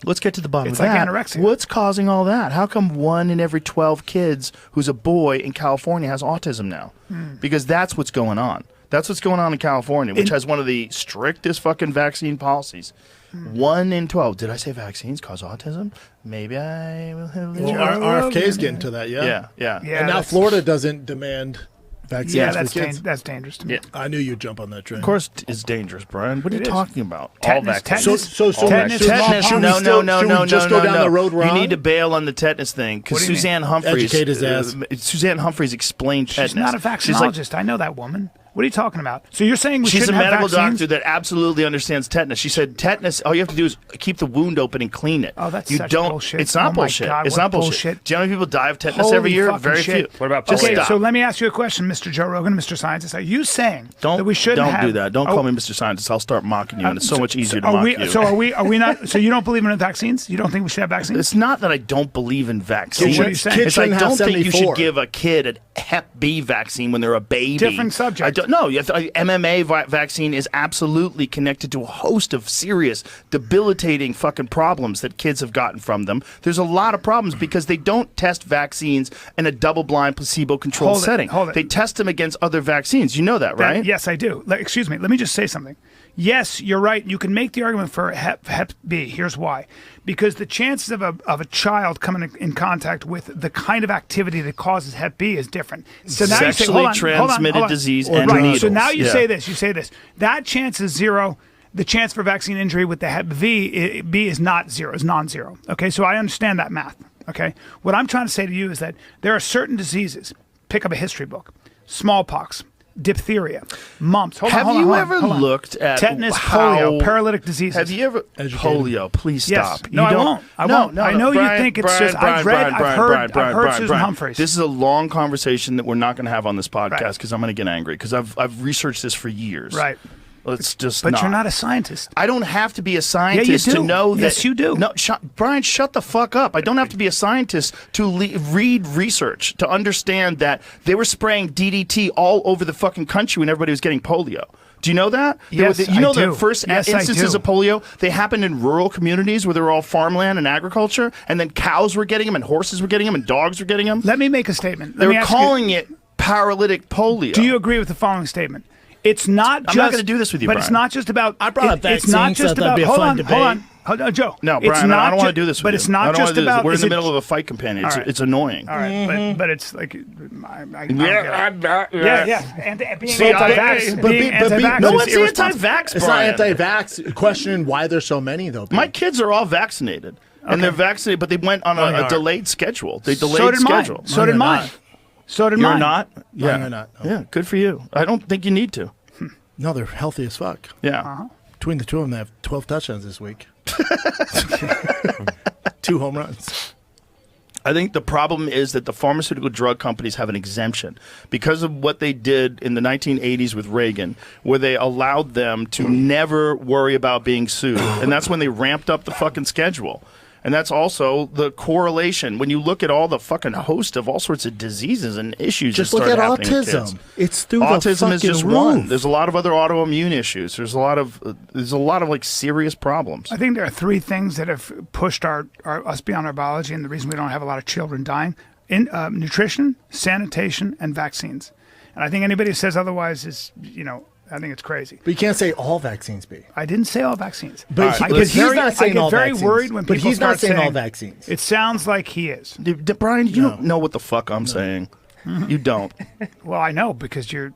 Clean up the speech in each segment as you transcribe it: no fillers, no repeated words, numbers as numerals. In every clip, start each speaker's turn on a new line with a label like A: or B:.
A: Let's get to the bottom of
B: like
A: that.
B: anorexia.
A: What's causing all that? How come 1 in every 12 kids who's a boy in California has autism now? Because that's what's going on. That's what's going on in California, which has one of the strictest fucking vaccine policies. 1 in 12. Did I say vaccines cause autism? Maybe I will have
C: Well, RFK's getting to that,
A: Yeah.
C: And now Florida doesn't demand vaccines for kids.
B: That's dangerous to me.
A: Yeah.
C: I knew you'd jump on that train.
A: Of course, it's dangerous, Brian. What are you talking about?
B: Tetanus,
A: all vaccines.
B: tetanus.
A: Tetanus.
C: No, just go down the road wrong?
A: You need to bail on the tetanus thing because Suzanne Humphreys.
C: Educate his ass.
A: Suzanne Humphreys explained tetanus.
B: She's not a vaccinologist. I know that woman. What are you talking about? So you're saying we
A: She's a
B: shouldn't have
A: medical
B: vaccines?
A: doctor that absolutely understands tetanus. She said tetanus, all you have to do is keep the wound open and clean it.
B: Oh, that's
A: you
B: such
A: don't,
B: bullshit.
A: It's not
B: Oh my
A: bullshit.
B: God,
A: It's
B: what
A: not bullshit.
B: bullshit.
A: Do you know how many people die of tetanus
B: Holy
A: every year?
B: fucking
A: Very
B: shit.
A: few.
D: What about
B: Okay,
D: polio?
B: so let me ask you a question, Mr. Joe Rogan, Mr. Scientist. Are you saying that we shouldn't
A: Don't
B: have...
A: do that. Don't call me Mr. Scientist. I'll start mocking you, and it's so much easier to mock you.
B: So are we not... So you don't believe in vaccines? You don't think we should have vaccines?
A: It's not that I don't believe in vaccines.
B: What are you saying?
A: It's I
C: Kids
A: don't
C: shouldn't
A: think you
C: have
A: should give a kid a Hep B vaccine when they're a baby.
B: Different subject.
A: I don't, no, MMA vaccine is absolutely connected to a host of serious, debilitating fucking problems that kids have gotten from them. There's a lot of problems because they don't test vaccines in a double-blind, placebo-controlled setting.
B: Hold it.
A: They test them against other vaccines. You know that, right?
B: Yes, I do. Excuse me. Let me just say something. Yes, you're right. You can make the argument for Hep B. Here's why. Because the chances of a child coming in contact with the kind of activity that causes Hep B is different. So now you say,
A: Sexually
B: hold on,
A: transmitted disease and
B: right.
A: needles.
B: So now you
A: Yeah.
B: say this. You say this. That chance is zero. The chance for vaccine injury with the Hep B is not zero. It's non-zero. Okay, so I understand that math. Okay, what I'm trying to say to you is that there are certain diseases. Pick up a history book. Smallpox, diphtheria, mumps.
A: Have you ever looked at
B: tetanus,
A: how-
B: polio, paralytic diseases?
A: Have you ever polio? Please
B: Yes.
A: stop.
B: No, I won't. I won't. I know you think it's just. I've heard Susan Humphreys.
A: This is a long conversation that we're not going to have on this podcast because I'm going to get angry because I've researched this for years.
B: Right.
A: Let's just.
B: But you're not a scientist.
A: I don't have to be a scientist
B: do.
A: to know that.
B: Yes, you do.
A: No, Brian, shut the fuck up. I don't have to be a scientist to read research to understand that they were spraying DDT all over the fucking country when everybody was getting polio. Do you know that?
B: Yes,
A: you know
B: I do.
A: the first
B: Yes,
A: instances
B: I do.
A: of polio, they happened in rural communities where they were all farmland and agriculture, and then cows were getting them, and horses were getting them, and dogs were getting them.
B: Let me make a statement.
A: They were calling it paralytic polio.
B: Do you agree with the following statement? It's not just.
A: I'm not going to do this with you,
B: but
A: Brian.
B: it's not just about.
C: I brought up vaccines.
B: It's not just
C: so that'd
B: about.
C: be a
B: Hold
C: fun
B: on,
C: debate.
B: hold on, Joe.
A: No,
B: It's
A: Brian, I
B: not
A: don't want to do this with
B: but
A: you.
B: it's not
A: I don't
B: just
A: wanna do this.
B: about.
A: We're in
B: is
A: the
B: it-
A: middle of a fight companion.
B: All right.
A: It's annoying.
B: All right, but it's like. Yeah. Being
A: See,
B: anti-vax. Being anti-vax
A: no
B: is
A: one's
B: irresponsible.
A: anti-vax,
C: It's
A: Brian.
C: not anti-vax. Questioning why there's so many, though.
A: My kids are all vaccinated. And they're vaccinated, but they went on a delayed schedule. They delayed
B: So did mine.
A: schedule.
B: So did mine. So did mine.
A: You're not?
C: Yeah, you're not. No.
A: Yeah, good for you. I don't think you need to.
C: No, they're healthy as fuck.
A: Yeah.
C: Between the two of them, they have 12 touchdowns this week. 2 home runs.
A: I think the problem is that the pharmaceutical drug companies have an exemption because of what they did in the 1980s with Reagan, where they allowed them to never worry about being sued. And that's when they ramped up the fucking schedule. And that's also the correlation. When you look at all the fucking host of all sorts of diseases and issues
C: Just
A: that
C: look
A: start
C: at
A: happening with
C: autism.
A: kids.
C: It's through
A: Autism
C: the fucking
A: is just
C: roof.
A: one. There's a lot of other autoimmune issues. There's a lot of like serious problems.
B: I think there are 3 things that have pushed us beyond our biology, and the reason we don't have a lot of children dying: nutrition, sanitation, and vaccines. And I think anybody who says otherwise is, I think it's crazy.
C: But you can't say all vaccines be.
B: I didn't say all vaccines.
C: But
B: I
C: he's
B: get
C: not saying all
B: very
C: vaccines.
B: worried when
C: But
B: people
C: he's not
B: start
C: saying all vaccines.
B: It sounds like he is.
A: Brian, you don't know what the fuck I'm saying. You don't.
B: Well, I know because you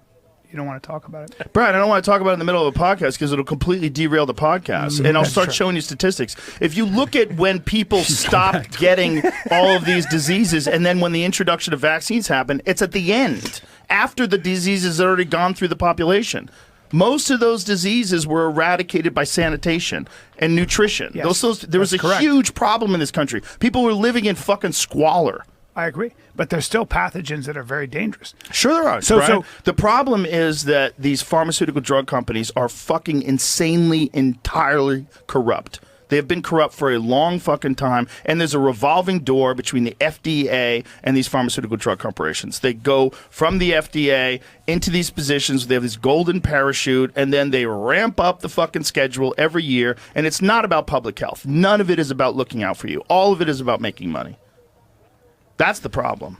B: don't want to talk about it.
A: Brian, I don't want to talk about it in the middle of a podcast because it'll completely derail the podcast. And I'll
B: That's
A: start
B: true.
A: showing you statistics. If you look at when people stopped getting all of these diseases and then when the introduction of vaccines happened, it's at the end, after the diseases had already gone through the population. Most of those diseases were eradicated by sanitation and nutrition.
B: Yes,
A: There was a
B: that's correct.
A: huge problem in this country. People were living in fucking squalor.
B: I agree. But there's still pathogens that are very dangerous.
A: Sure there are. So the problem is that these pharmaceutical drug companies are fucking insanely, entirely corrupt. They have been corrupt for a long fucking time, and there's a revolving door between the FDA and these pharmaceutical drug corporations. They go from the FDA into these positions. They have this golden parachute, and then they ramp up the fucking schedule every year, and it's not about public health. None of it is about looking out for you. All of it is about making money. That's the problem.